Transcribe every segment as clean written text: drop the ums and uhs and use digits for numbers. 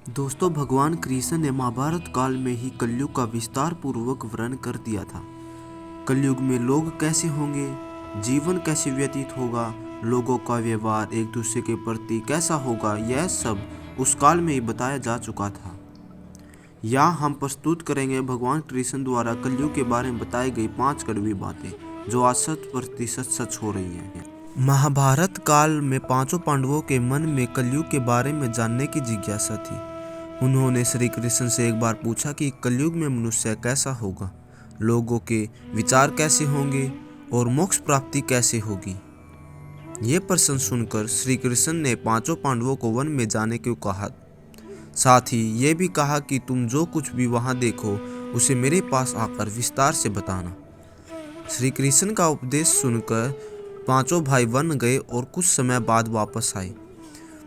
दोस्तों, भगवान कृष्ण ने महाभारत काल में ही कलयुग का विस्तार पूर्वक वर्णन कर दिया था। कलयुग में लोग कैसे होंगे, जीवन कैसे व्यतीत होगा, लोगों का व्यवहार एक दूसरे के प्रति कैसा होगा, यह सब उस काल में ही बताया जा चुका था। यहाँ हम प्रस्तुत करेंगे भगवान कृष्ण द्वारा कलयुग के बारे में बताई गई 5 कड़वी बातें जो आज 100% सच हो रही हैं। महाभारत काल में पांचों पांडवों के मन में कलयुग के बारे में जानने की जिज्ञासा थी। उन्होंने श्री कृष्ण से एक बार पूछा कि कलयुग में मनुष्य कैसा होगा, लोगों के विचार कैसे होंगे और मोक्ष प्राप्ति कैसे होगी। ये प्रश्न सुनकर श्री कृष्ण ने पांचों पांडवों को वन में जाने को कहा। साथ ही ये भी कहा कि तुम जो कुछ भी वहां देखो उसे मेरे पास आकर विस्तार से बताना। श्री कृष्ण का उपदेश सुनकर पांचों भाई वन गए और कुछ समय बाद वापस आए।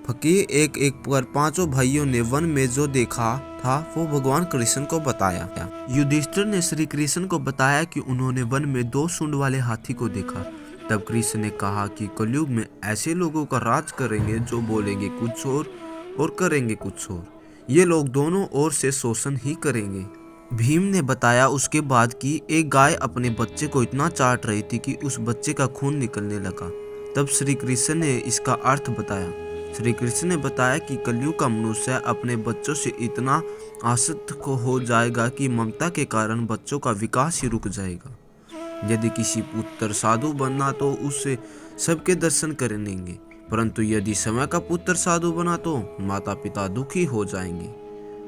फकीर एक एक पर पांचों भाइयों ने वन में जो देखा था वो भगवान कृष्ण को बताया। युधिष्ठिर ने श्री कृष्ण को बताया कि उन्होंने वन में 2 सूंड वाले हाथी को देखा। तब कृष्ण ने कहा कि कलयुग में ऐसे लोगों का राज करेंगे जो बोलेंगे कुछ और करेंगे कुछ और। ये लोग दोनों ओर से शोषण ही करेंगे। भीम ने बताया उसके बाद कि एक गाय अपने बच्चे को इतना चाट रही थी कि उस बच्चे का खून निकलने लगा। तब श्री कृष्ण ने इसका अर्थ बताया। श्री कृष्ण ने बताया कि कलयुग का मनुष्य अपने बच्चों से इतना आसक्त हो जाएगा कि ममता के कारण बच्चों का विकास ही रुक जाएगा। यदि किसी पुत्र साधु बनना तो उससे सबके दर्शन करेंगे, परंतु यदि समय का पुत्र साधु बना तो माता पिता दुखी हो जाएंगे,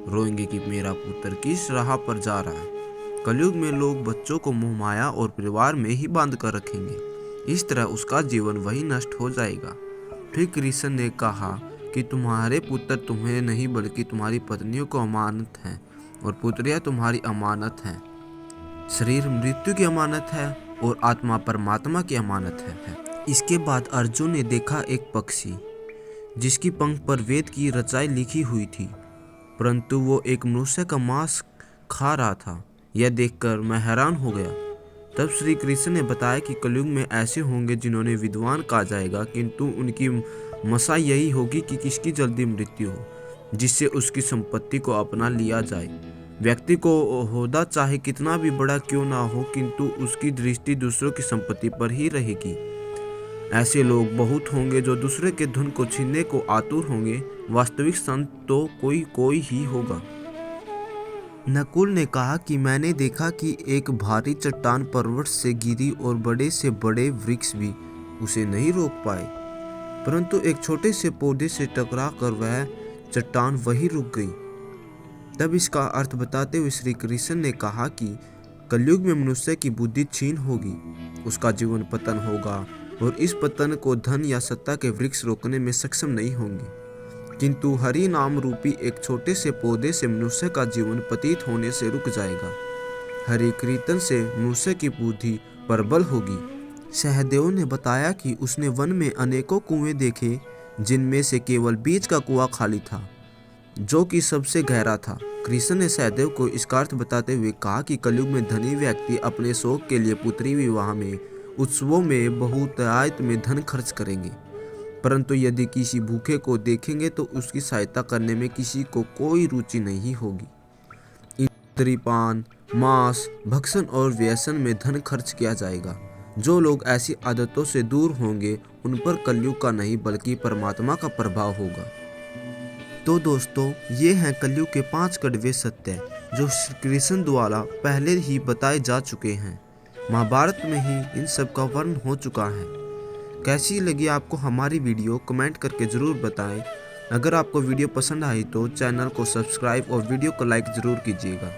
रोएंगे कि मेरा पुत्र किस राह पर जा रहा है। कलयुग में लोग बच्चों को मोह माया और परिवार में ही बांध कर रखेंगे। इस तरह उसका जीवन वही नष्ट हो जाएगा। फिर कृष्ण ने कहा कि तुम्हारे पुत्र तुम्हें नहीं बल्कि तुम्हारी पत्नियों को अमानत हैं और पुत्रियां तुम्हारी अमानत हैं। शरीर मृत्यु की अमानत है और आत्मा परमात्मा की अमानत है। इसके बाद अर्जुन ने देखा एक पक्षी जिसकी पंख पर वेद की रचाई लिखी हुई थी, परंतु वो एक मनुष्य का मांस खा रहा था। यह देखकर मैं हैरान हो गया। तब श्री कृष्ण ने बताया कि कलयुग में ऐसे होंगे जिन्होंने विद्वान कहा जाएगा, किंतु उनकी मसा यही होगी कि किसकी जल्दी मृत्यु हो, जिससे उसकी संपत्ति को अपना लिया जाए। व्यक्ति को ओहदा चाहे कितना भी बड़ा क्यों ना हो, किंतु उसकी दृष्टि दूसरों की संपत्ति पर ही रहेगी। ऐसे लोग बहुत होंगे जो दूसरे के धन को छीनने को आतुर होंगे। वास्तविक संत तो कोई ही होगा। नकुल ने कहा कि मैंने देखा कि एक भारी चट्टान पर्वत से गिरी और बड़े से बड़े वृक्ष भी उसे नहीं रोक पाए, परंतु एक छोटे से पौधे से टकरा कर वह चट्टान वहीं रुक गई। तब इसका अर्थ बताते हुए श्री कृष्ण ने कहा कि कलयुग में मनुष्य की बुद्धि क्षीण होगी, उसका जीवन पतन होगा और इस पतन को धन या सत्ता के वृक्ष रोकने में सक्षम नहीं होंगे, किंतु हरि नाम रूपी एक छोटे से पौधे से मनुष्य का जीवन पतित होने से रुक जाएगा। हरि कीर्तन से मनुष्य की बुद्धि प्रबल होगी। सहदेव ने बताया कि उसने वन में अनेकों कुएं देखे, जिनमें से केवल बीच का कुआं खाली था, जो कि सबसे गहरा था। कृष्ण ने सहदेव को इसका अर्थ बताते हुए कहा कि कलयुग में धनी व्यक्ति अपने शौक के लिए पुत्री विवाह में, उत्सवों में, बहुतायत में धन खर्च करेंगे, परंतु यदि किसी भूखे को देखेंगे तो उसकी सहायता करने में किसी को कोई रुचि नहीं होगी। इंद्रियपान, मांस, भक्षण और व्यसन में धन खर्च किया जाएगा। जो लोग ऐसी आदतों से दूर होंगे उन पर कलयुग का नहीं बल्कि परमात्मा का प्रभाव होगा। तो दोस्तों, ये हैं कलयुग के 5 कड़वे सत्य जो श्री कृष्ण द्वारा पहले ही बताए जा चुके हैं। महाभारत में ही इन सब का वर्णन हो चुका है। कैसी लगी आपको हमारी वीडियो, कमेंट करके ज़रूर बताएं। अगर आपको वीडियो पसंद आई तो चैनल को सब्सक्राइब और वीडियो को लाइक ज़रूर कीजिएगा।